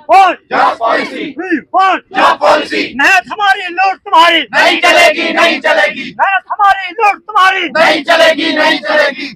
फौज job policy, free फौज job policy मेहनत हमारी लूट तुम्हारी नहीं चलेगी, नहीं चलेगी, मेहनत हमारी लूट तुम्हारी नहीं चलेगी, नहीं चलेगी,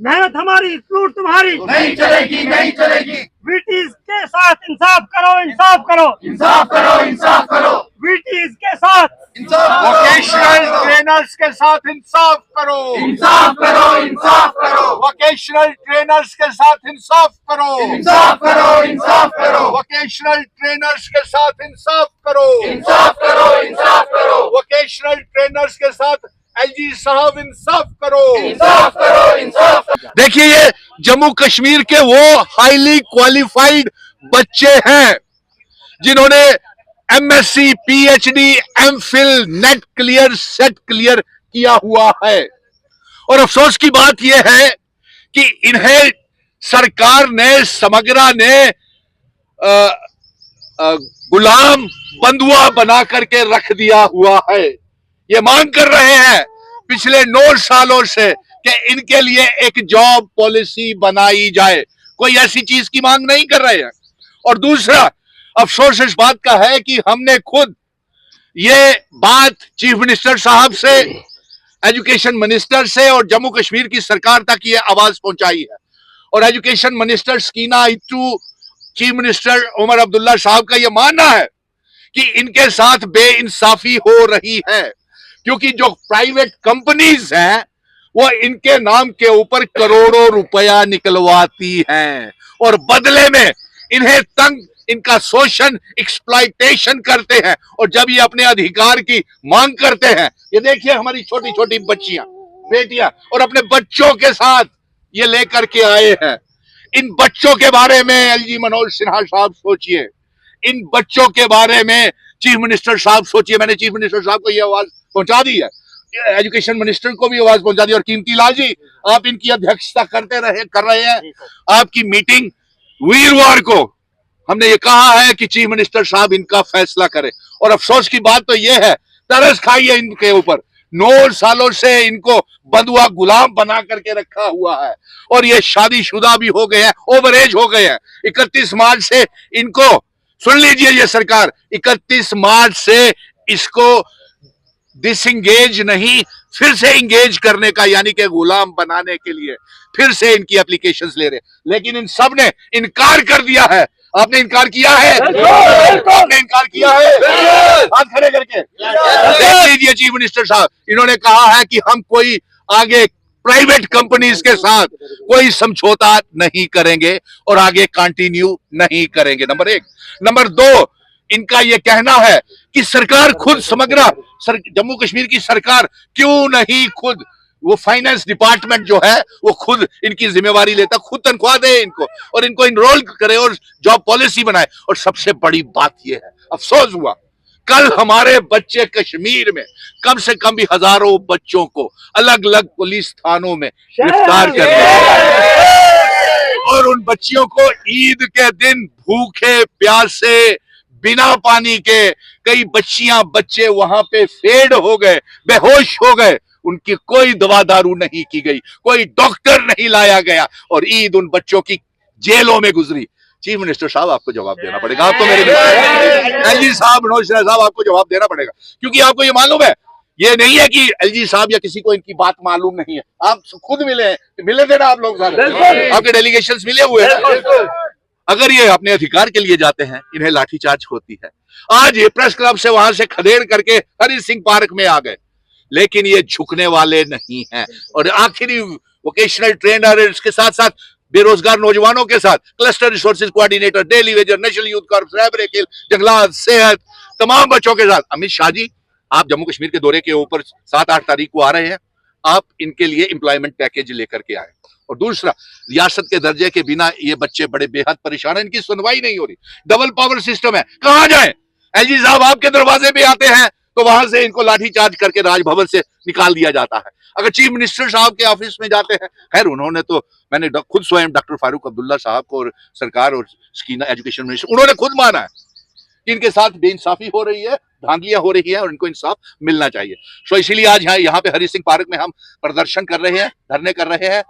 मेहनत हमारी लूट तुम्हारी नहीं चलेगी, नहीं चलेगी। ब्रिटिश के साथ इंसाफ करो, इंसाफ करो, इंसाफ करो, इंसाफ करो, ब्रिटिश के साथ इंसाफ करो, वोकेशनल ट्रेनर्स के साथ इंसाफ करो, इंसाफ करो, इंसाफ करो, वोकेशनल ट्रेनर्स के साथ इंसाफ करो, इंसाफ करो, इंसाफ करो, वोकेशनल ट्रेनर्स के साथ इंसाफ करो, इंसाफ करो, इंसाफ करो, वोकेशनल ट्रेनर्स के साथ एलजी साहब इंसाफ करो, इंसाफ करो, इंसाफ करो। देखिए ये जम्मू कश्मीर के वो हाईली क्वालिफाइड बच्चे हैं जिन्होंने MSc, PhD, MPhil, net clear, set clear किया हुआ है। और अफसोस की बात यह है कि इन्हें सरकार ने, समग्रा ने गुलाम बंधुआ बना करके रख दिया हुआ है। ये मांग कर रहे हैं पिछले 9 सालों से कि इनके लिए एक जॉब पॉलिसी बनाई जाए। कोई ऐसी चीज की मांग नहीं कर रहे हैं। और दूसरा अफसोस इस बात का है कि हमने खुद ये बात चीफ मिनिस्टर साहब से, एजुकेशन मिनिस्टर से और जम्मू कश्मीर की सरकार तक ये आवाज पहुंचाई है। और education minister Sakina Itoo, chief minister Omar Abdullah साहब का यह मानना है कि इनके साथ बेइंसाफी हो रही है, क्योंकि जो प्राइवेट कंपनीज हैं वो इनके नाम के ऊपर करोड़ों रुपया निकलवाती हैं और बदले में इन्हें तंग, इनका शोषण, एक्सप्लॉयटेशन करते हैं। और जब ये अपने अधिकार की मांग करते हैं, ये देखिए हमारी छोटी छोटी बच्चियां, बेटियां और अपने बच्चों के साथ ये लेकर के आए हैं। इन बच्चों के बारे में एलजी मनोज सिन्हा साहब सोचिए, इन बच्चों के बारे में चीफ मिनिस्टर साहब सोचिए। मैंने चीफ मिनिस्टर साहब को यह आवाज पहुंचा दी है, एजुकेशन मिनिस्टर को भी आवाज पहुंचा दी। और कीमती लाल जी, आप इनकी अध्यक्षता कर रहे हैं। आपकी मीटिंग वीरवार को हमने ये कहा है कि चीफ मिनिस्टर साहब इनका फैसला करें। और अफसोस की बात तो यह है, तरस खाइए इनके ऊपर। 9 सालों से इनको बंधुआ गुलाम बना करके रखा हुआ है और ये शादीशुदा भी हो गए हैं, ओवर एज हो गए हैं। 31 मार्च से इनको, सुन लीजिए ये सरकार, 31 मार्च से इसको डिसएंगेज नहीं, फिर से इंगेज करने का, यानी कि गुलाम बनाने के लिए फिर से इनकी एप्लीकेशंस ले रहे। लेकिन इन सब ने इनकार कर दिया है। आपने इनकार किया है? आपने इनकार किया है? हाथ खड़े करके देख लीजिए चीफ मिनिस्टर साहब, इन्होंने कहा है कि हम कोई आगे प्राइवेट कंपनीज के साथ कोई समझौता नहीं करेंगे और आगे कंटिन्यू नहीं करेंगे। नंबर 1। नंबर 2, इनका यह कहना है कि सरकार खुद, समग्र जम्मू कश्मीर की सरकार क्यों नहीं खुद, वो फाइनेंस डिपार्टमेंट जो है वो खुद इनकी जिम्मेवारी लेता, खुद तनख्वाह दे इनको और इनको इनरोल करे और जॉब पॉलिसी बनाए। और सबसे बड़ी बात यह है, अफसोस हुआ कल हमारे बच्चे कश्मीर में कम से कम भी हजारों बच्चों को अलग अलग पुलिस थानों में गिरफ्तार कर दिया और उन बच्चियों को ईद के दिन भूखे प्यासे, बिना पानी के, कई बच्चियां, बच्चे वहां पे फेड हो गए, बेहोश हो गए। उनकी कोई दवा दारू नहीं की गई, कोई डॉक्टर नहीं लाया गया और ईद उन बच्चों की जेलों में गुजरी। चीफ मिनिस्टर साहब आपको जवाब देना पड़ेगा। आप तो मेरे एलजी साहब, मनोज सिन्हा साहब, आपको जवाब देना पड़ेगा, क्योंकि आपको ये मालूम है, ये नहीं है कि एलजी साहब या किसी को इनकी बात मालूम नहीं है। आप खुद मिले थे ना, आप लोग सारे, आपके डेलीगेशंस मिले हुए हैं। अगर ये अपने अधिकार के लिए जाते हैं, इन्हें लाठीचार्ज होती है। आज ये प्रेस क्लब से वहां से खदेड़ करके हरि सिंह पार्क में आ गए, लेकिन ये झुकने वाले नहीं हैं। और आखिरी वोकेशनल ट्रेनर, इसके साथ साथ बेरोजगार नौजवानों के साथ cluster resources coordinator, daily wager, national youth corps, रैबरेकिल, जंगलात, सेहत, तमाम बच्चों के साथ। अमित शाह जी, आप जम्मू कश्मीर के दौरे के ऊपर 7-8 तारीख को आ रहे हैं, आप इनके लिए एम्प्लॉयमेंट पैकेज लेकर के आए। और दूसरा, रियासत के दर्जे के बिना ये बच्चे बड़े बेहद परेशान हैं, इनकी सुनवाई नहीं हो रही। डबल पावर सिस्टम है, कहां जाए? एलजी साहब आपके दरवाजे पे आते हैं तो वहां से इनको लाठीचार्ज करके राजभवन से निकाल दिया जाता है। अगर चीफ मिनिस्टर साहब के ऑफिस में जाते हैं, खैर उन्होंने तो, मैंने खुद स्वयं डॉक्टर फारूक अब्दुल्ला साहब को और सरकार और स्कीना एजुकेशन मिनिस्टर, उन्होंने खुद माना है कि इनके साथ बेइंसाफी हो रही है, धांधलियां हो रही है और इनको इंसाफ मिलना चाहिए। तो इसीलिए आज यहाँ पे हरि सिंह पार्क में हम प्रदर्शन कर रहे हैं, धरने कर रहे हैं